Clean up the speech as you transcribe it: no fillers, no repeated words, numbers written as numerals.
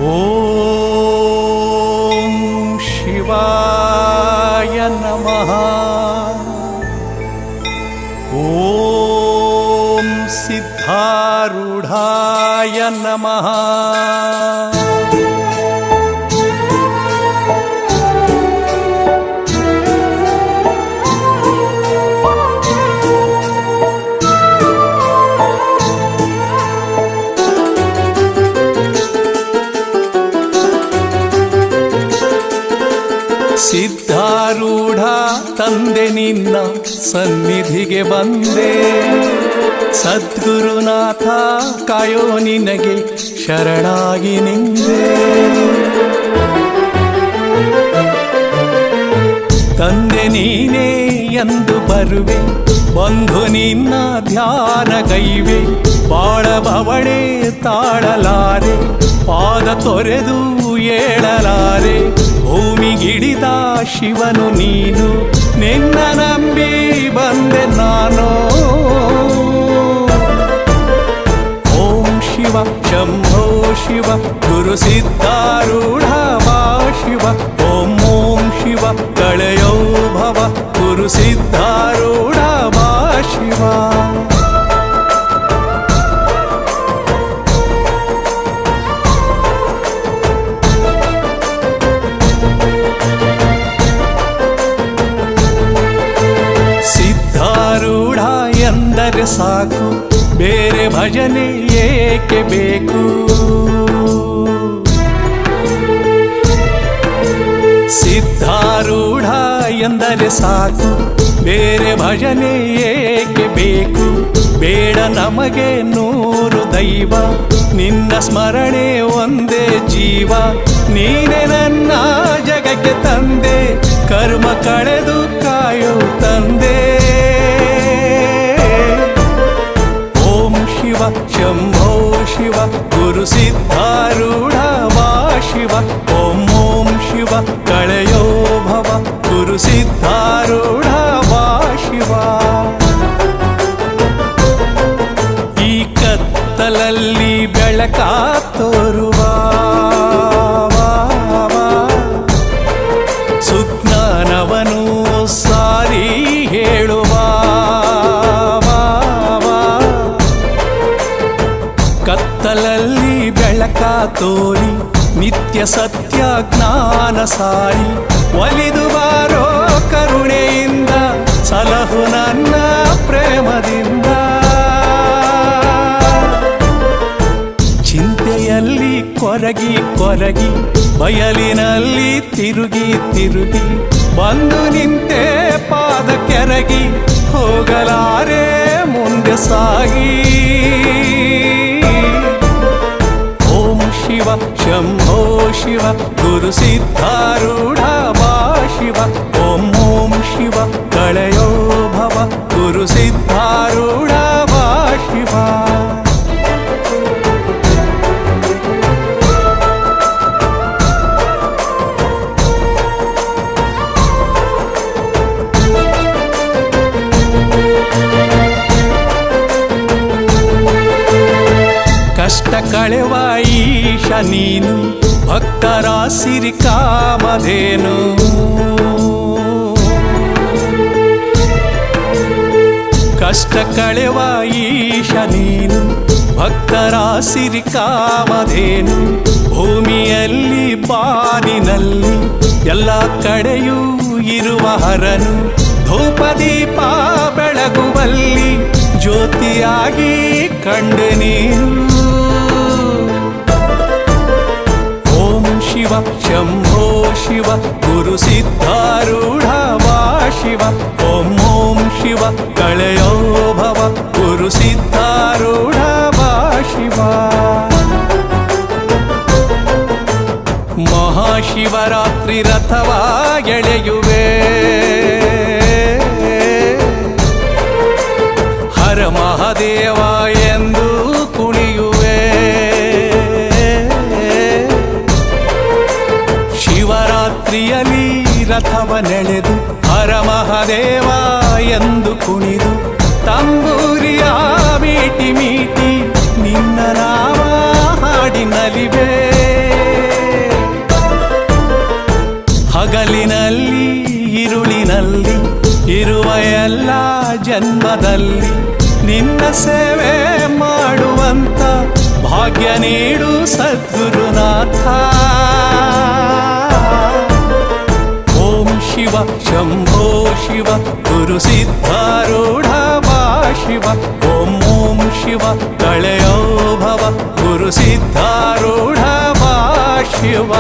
ಓಂ ಶಿವಾಯ ನಮಃ. ಓಂ ಸಿದ್ಧಾರೂಢಾಯ ನಮಃ. ಸಿದ್ಧಾರೂಢ ತಂದೆ ನಿನ್ನ ಸನ್ನಿಧಿಗೆ ಬಂದೆ, ಸದ್ಗುರುನಾಥ ಕಾಯೋ ನಿನಗೆ ಶರಣಾಗಿ ನಿಂದೆ. ತಂದೆ ನೀನೇ ಎಂದು ಬರುವೆ, ಬಂಧು ನಿನ್ನ ಧ್ಯಾನ ಗೈವೆ. ಬಾಳ ಬವಣೆ ತಾಳಲಾರೆ, ಪಾದ ತೊರೆದು ಏಳಲಾರೆ. ಭೂಮಿಗಿಡಿದ ಶಿವನು ನೀನು, ನಿನ್ನ ನಂಬಿ ಬಂದೆ ನಾನು. ಓಂ ಶಿವ ಶಂಭೋ ಶಿವ ಗುರು ಸಿದ್ಧಾರೂಢ ವಾ ಶಿವ. ಓಂ ಓಂ ಶಿವ ಕಳೆಯೋ ಭವ ಗುರು ಸಿದ್ಧಾರೂಢ ವಾ ಶಿವ. ಸಿದ್ಧಾರೂಢ ಎಂದರೆ ಸಾಕು, ಬೇರೆ ಭಜನೆ ಏಕೆ ಬೇಕು. ಸಿದ್ಧಾರೂಢ ಎಂದರೆ ಸಾಕು, ಬೇರೆ ಭಜನೆ ಏಕೆ ಬೇಕು. ಬೇಡ ನಮಗೆ ನೂರು ದೈವ, ನಿನ್ನ ಸ್ಮರಣೆ ಒಂದೇ ಜೀವ. ನೀನೆ ನನ್ನ ಜಗಕ್ಕೆ ತಂದೆ, ಕರ್ಮ ಕಳೆದು ಕಾಯೋ ತಂದೆ. ಓಂ ಶಿವ ಶಂಭೋ ಶಿವ ಗುರು ಸಿದ್ಧಾರೂಢ ವಾ ಶಿವ. ಓಂ ಓಂ ಶಿವ ಕಳೆಯೋ ಭವ ಗುರು ಸಿದ್ಧಾರೂಢ ವಾ ಶಿವ. ಈ ಕತ್ತಲಲ್ಲಿ ಬೆಳಕ ತೋರುವ ಸುಜ್ಞಾನವನು ಸಾರಿ ಹೇಳುವ. ಕತ್ತಲಲ್ಲಿ ಬೆಳಕ ತೋರಿ ನಿತ್ಯ ಸತ್ಯ ಜ್ಞಾನ ಸಾರಿ. ಒಲಿದು ಬಾರೋ ಕರುಣೆಯಿಂದ, ಸಲಹು ನನ್ನ ಪ್ರೇಮದಿಂದ. ಚಿಂತೆಯಲ್ಲಿ ಕೊರಗಿ ಕೊರಗಿ, ಬಯಲಿನಲ್ಲಿ ತಿರುಗಿ ತಿರುಗಿ, ಬಂದು ನಿಂತೆ ಪಾದ ಕೆರಗಿ. ಹೋಗಲಾರೆ ಮುಂದೆ ಸಾಗಿ. ಓಂ ಶಿವ ಶಂಭೋ ಶಿವ ಗುರು ಸಿದ್ಧಾರೂಢ ವಾ ಶಿವ. ಓಂ ಓಂ ಶಿವ ಕಳೆಯೋ ಭವ ಗುರು ಸಿದ್ಧಾರೂಢ ವಾ ಶಿವ. ಕಷ್ಟ ಕಳೆವ ಈಶ ನೀನು, ಭಕ್ತರ ಸಿರಿ ಕಾಮಧೇನು. ಕಷ್ಟ ಕಳೆವ ಈಶ ನೀನು, ಭಕ್ತರ ಸಿರಿ ಕಾಮಧೇನು. ಭೂಮಿಯಲ್ಲಿ ಬಾನಿನಲ್ಲಿ ಎಲ್ಲ ಕಡೆಯೂ ಇರುವ ಹರನು. ಧೂಪ ದೀಪ ಬೆಳಗುವಲ್ಲಿ ಜ್ಯೋತಿಯಾಗಿ ಕಂಡೆ ನೀನು. ಓಂ ಶಿವ ಶಂಭೋ ಶಿವ ಗುರು ಸಿದ್ಧಾರೂಢ ವಾ ಶಿವ. ಓಂ ಓಂ ಶಿವ ಕಳೆಯೋ ಭವ ಗುರು ಸಿದ್ಧಾರೂಢ ವಾ ಶಿವ. ಮಹಾಶಿವರಾತ್ರಿ ರಥವ ಎಳೆಯುವೆ, ಹರ ಮಹಾದೇವ ಎಂದು ಕುಣಿಯುವೆ. ಶಿವರಾತ್ರಿಯಲ್ಲಿ ರಥವ ನೆಳೆದು ಹರ ಮಹಾದೇವ ಎಂದು ಕುಣಿದು, ತಂಬೂರಿಯ ಮೀಟಿ ಮೀಟಿ ನಿನ್ನ ನಾಮ ಹಾಡಿ ನಲಿವೆ. ಹಗಲಿನಲ್ಲಿ ഇരുളിನಲ್ಲಿ ಇರುವ ಎಲ್ಲ ಜನ್ಮದಲ್ಲಿ ನಿನ್ನ ಸೇವೆ ಮಾಡುವಂತ ಭಾಗ್ಯ ನೀಡು ಸದ್ಗುರುನಾಥ. ಓಂ ಶಿವ ಶಂಭೋ ಶಿವ ಗುರು ಸಿದ್ಧಾರೂಢ ಬಾ ಶಿವ. ಓಂ ಓಂ ಶಿವ ತಳೆಯೋ ಭವ ಗುರು ಸಿದ್ಧಾರೂಢ ಬಾ ಶಿವ.